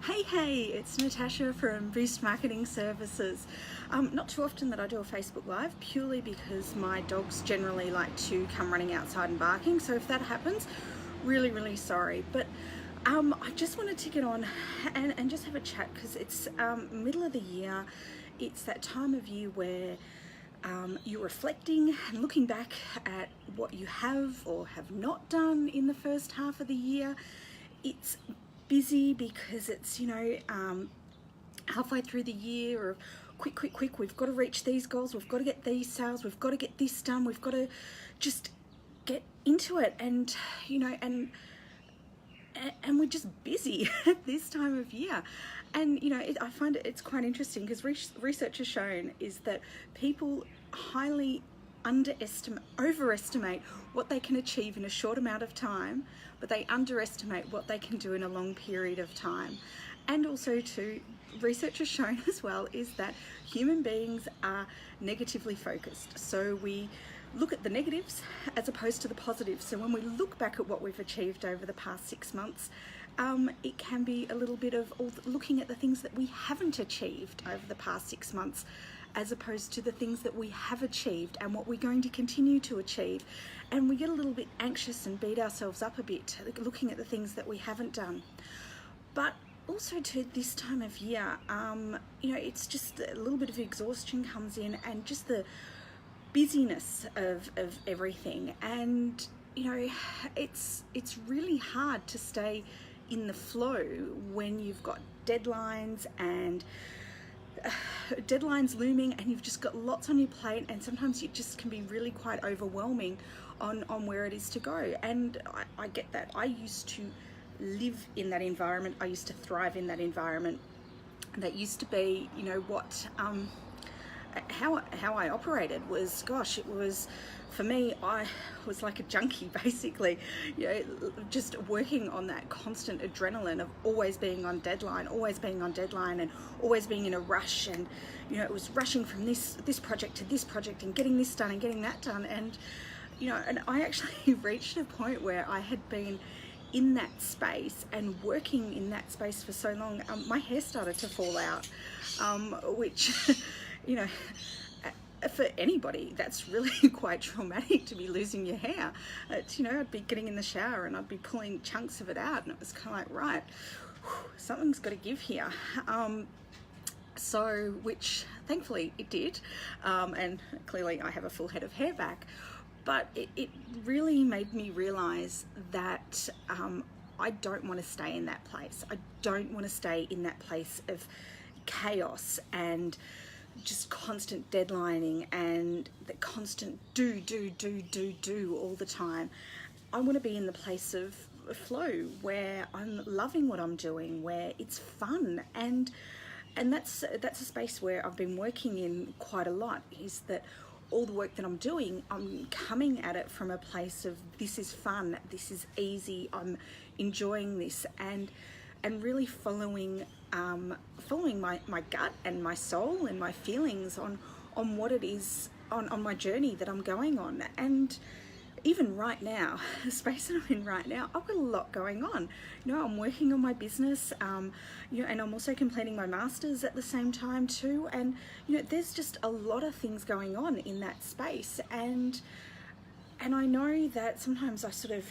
Hey, it's Natasha from Boost Marketing Services. Not too often that I do a Facebook Live, purely because my dogs generally like to come running outside and barking. So if that happens, really sorry. But I just wanted to get on and just have a chat because it's middle of the year. It's that time of year where you're reflecting and looking back at what you have or have not done in the first half of the year. It's busy because it's, halfway through the year, or quick, we've got to reach these goals, we've got to get these sales, we've got to get this done, we've got to just get into it. And we're just busy at this time of year. And I find it's quite interesting because research has shown is that people highly overestimate what they can achieve in a short amount of time, but they underestimate what they can do in a long period of time. And also research has shown as well is that human beings are negatively focused. So we look at the negatives as opposed to the positives. So when we look back at what we've achieved over the past 6 months, it can be a little bit of looking at the things that we haven't achieved over the past 6 months, as opposed to the things that we have achieved and what we're going to continue to achieve. And we get a little bit anxious and beat ourselves up a bit looking at the things that we haven't done. But also to this time of year, it's just a little bit of exhaustion comes in, and just the busyness of everything. And it's really hard to stay in the flow when you've got deadlines and deadlines looming, and you've just got lots on your plate, and sometimes it just can be really quite overwhelming on where it is to go. And I get that. I used to live in that environment. I used to thrive in that environment. That used to be, how I operated was, it was, for me, I was like a junkie basically, just working on that constant adrenaline of always being on deadline and always being in a rush. And it was rushing from this project to this project and getting this done and getting that done. And and I actually reached a point where I had been in that space and working in that space for so long, my hair started to fall out, which for anybody, that's really quite traumatic, to be losing your hair. I'd be getting in the shower and I'd be pulling chunks of it out, and it was kind of like, right, something's got to give here. So, which thankfully it did, and clearly I have a full head of hair back. But it really made me realize that I don't want to stay in that place. I don't want to stay in that place of chaos and just constant deadlining and the constant do all the time. I want to be in the place of flow where I'm loving what I'm doing, where it's fun. And that's a space where I've been working in quite a lot, is that all the work that I'm doing, I'm coming at it from a place of this is fun, this is easy, I'm enjoying this, and really following my gut and my soul and my feelings on what it is on my journey that I'm going on. And even right now, the space that I'm in right now, I've got a lot going on. I'm working on my business, and I'm also completing my master's at the same time too. And there's just a lot of things going on in that space. And I know that sometimes I sort of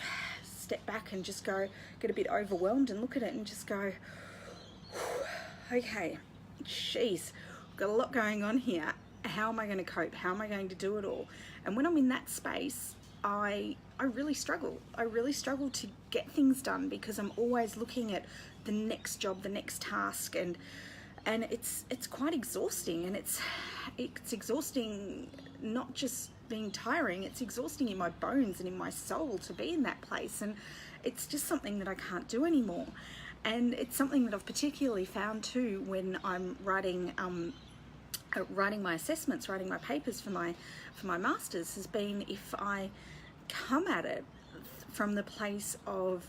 step back and just get a bit overwhelmed and look at it and just go, okay, geez, I've got a lot going on here. How am I going to cope? How am I going to do it all? And when I'm in that space, I really struggle. I really struggle to get things done because I'm always looking at the next job, the next task, and it's quite exhausting. And it's exhausting, not just being tiring, it's exhausting in my bones and in my soul to be in that place. And it's just something that I can't do anymore. And it's something that I've particularly found too when I'm writing my assessments, writing my papers for my masters, has been if I come at it from the place of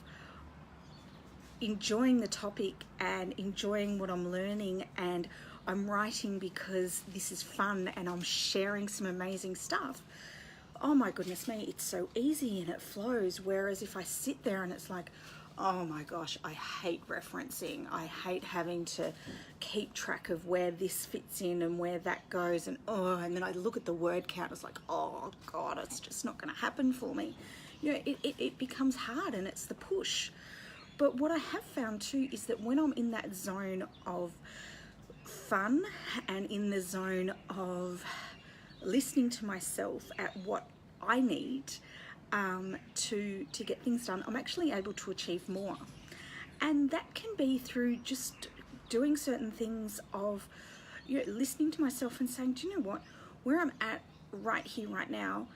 enjoying the topic and enjoying what I'm learning, and I'm writing because this is fun and I'm sharing some amazing stuff. Oh my goodness me, it's so easy and it flows. Whereas if I sit there and it's like, Oh my gosh, I hate referencing. I hate having to keep track of where this fits in and where that goes, and then I look at the word count, it's like, oh God, it's just not going to happen for me. It becomes hard, and it's the push. But what I have found too is that when I'm in that zone of fun and in the zone of listening to myself at what I need to get things done, I'm actually able to achieve more. And that can be through just doing certain things of listening to myself and saying, do you know what, where I'm at right here, right now,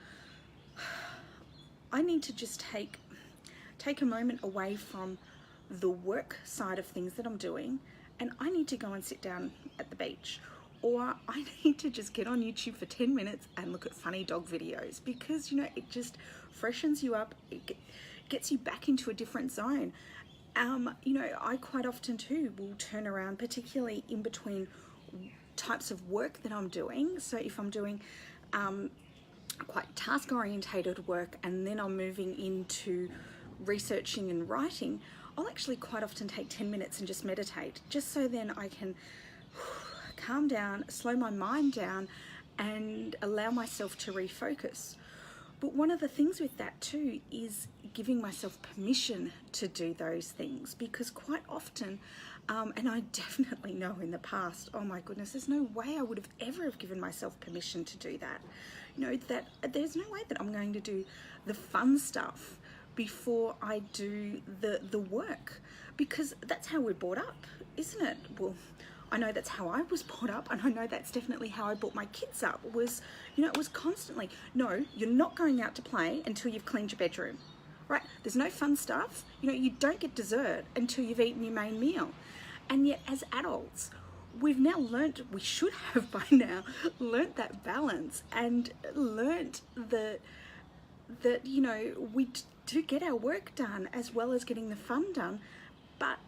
I need to just take a moment away from the work side of things that I'm doing, and I need to go and sit down at the beach, or I need to just get on YouTube for 10 minutes and look at funny dog videos, because it just freshens you up. It gets you back into a different zone. I quite often too will turn around, particularly in between types of work that I'm doing. So if I'm doing quite task orientated work and then I'm moving into researching and writing, I'll actually quite often take 10 minutes and just meditate, just so then I can calm down, slow my mind down, and allow myself to refocus. But one of the things with that too is giving myself permission to do those things, because quite often, and I definitely know in the past, oh my goodness, there's no way I would have ever have given myself permission to do that. That there's no way that I'm going to do the fun stuff before I do the work, because that's how we're brought up, isn't it? Well, I know that's how I was brought up, and I know that's definitely how I brought my kids up. It was constantly, no, you're not going out to play until you've cleaned your bedroom, right? There's no fun stuff. You don't get dessert until you've eaten your main meal. And yet as adults, we've now learnt, we should have by now, learnt that balance, and learnt that we do get our work done as well as getting the fun done. But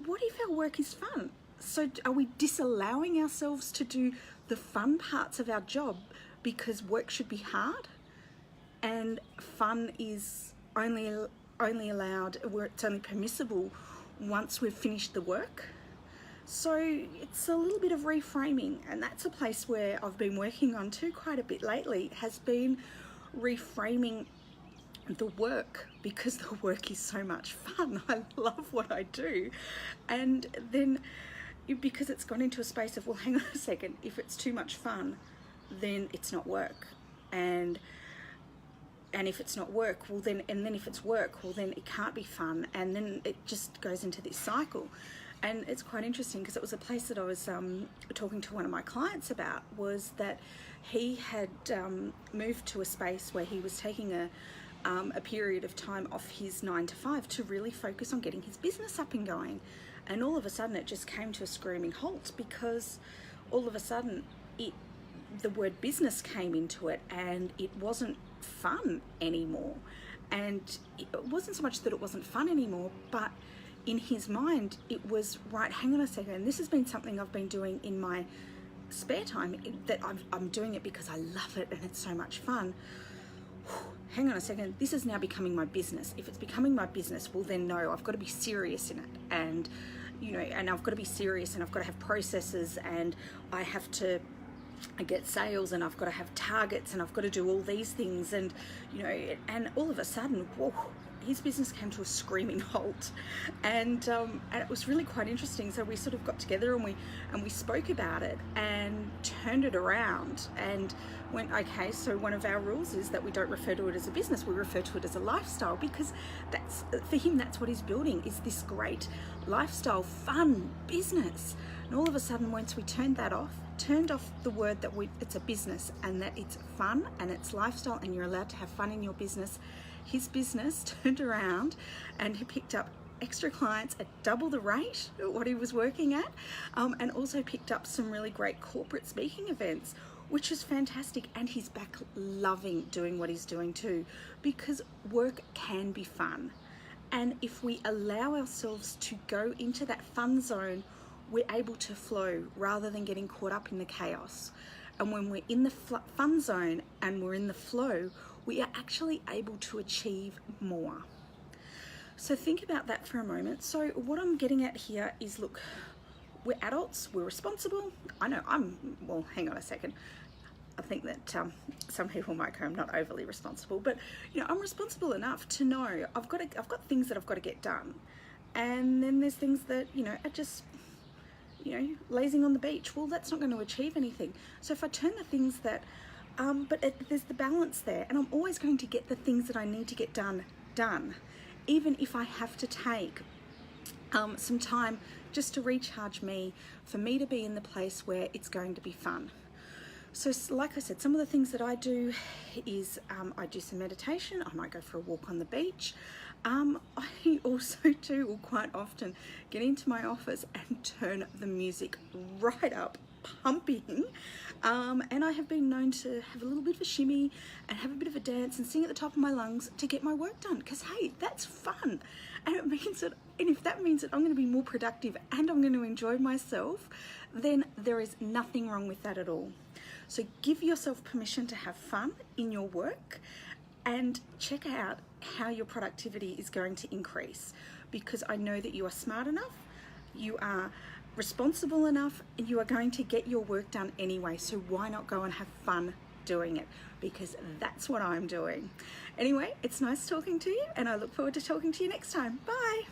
what if our work is fun? So are we disallowing ourselves to do the fun parts of our job because work should be hard, and fun is only allowed, where it's only permissible once we've finished the work? So it's a little bit of reframing, and that's a place where I've been working on too quite a bit lately, has been reframing the work, because the work is so much fun. I love what I do. And then because it's gone into a space of, well, hang on a second, if it's too much fun, then it's not work. And if it's not work, well then, and then if it's work, well then it can't be fun. And then it just goes into this cycle. And it's quite interesting, because it was a place that I was talking to one of my clients about, was that he had moved to a space where he was taking a period of time off his 9 to 5 to really focus on getting his business up and going. And all of a sudden it just came to a screaming halt, because all of a sudden the word business came into it, and it wasn't fun anymore. And it wasn't so much that it wasn't fun anymore, but in his mind it was, right, hang on a second, this has been something I've been doing in my spare time, that I'm doing it because I love it and it's so much fun. Hang on a second, this is now becoming my business. If it's becoming my business, well then no, I've got to be serious in it, and and I've got to be serious, and I've got to have processes, and I have to get sales, and I've got to have targets, and I've got to do all these things, and and all of a sudden, whoa, his business came to a screaming halt. And it was really quite interesting. So we sort of got together and we spoke about it and turned it around and went, okay, so one of our rules is that we don't refer to it as a business, we refer to it as a lifestyle, because that's, for him, that's what he's building, is this great lifestyle, fun business. And all of a sudden, once we turned off the word that it's a business, and that it's fun and it's lifestyle and you're allowed to have fun in your business, his business turned around and he picked up extra clients at double the rate at what he was working at, and also picked up some really great corporate speaking events, which is fantastic. And he's back loving doing what he's doing too, because work can be fun. And if we allow ourselves to go into that fun zone, we're able to flow rather than getting caught up in the chaos. And when we're in the fun zone and we're in the flow, we are actually able to achieve more. So think about that for a moment. So what I'm getting at here is, look, we're adults, we're responsible. I know well, hang on a second. I think that some people might go, I'm not overly responsible, but I'm responsible enough to know I've got things that I've got to get done, and then there's things that are just lazing on the beach. Well, that's not going to achieve anything. So if I turn the things that, there's the balance there, and I'm always going to get the things that I need to get done, even if I have to take some time just to recharge me, for me to be in the place where it's going to be fun. So like I said, some of the things that I do is I do some meditation. I might go for a walk on the beach. I also will quite often get into my office and turn the music right up, pumping. And I have been known to have a little bit of a shimmy and have a bit of a dance and sing at the top of my lungs to get my work done, because hey, that's fun. And it means that, and if that means that I'm going to be more productive and I'm going to enjoy myself, then there is nothing wrong with that at all. So give yourself permission to have fun in your work and check out how your productivity is going to increase, because I know that you are smart enough, you are responsible enough, and you are going to get your work done anyway. So why not go and have fun doing it? Because that's what I'm doing. Anyway, it's nice talking to you, and I look forward to talking to you next time. Bye.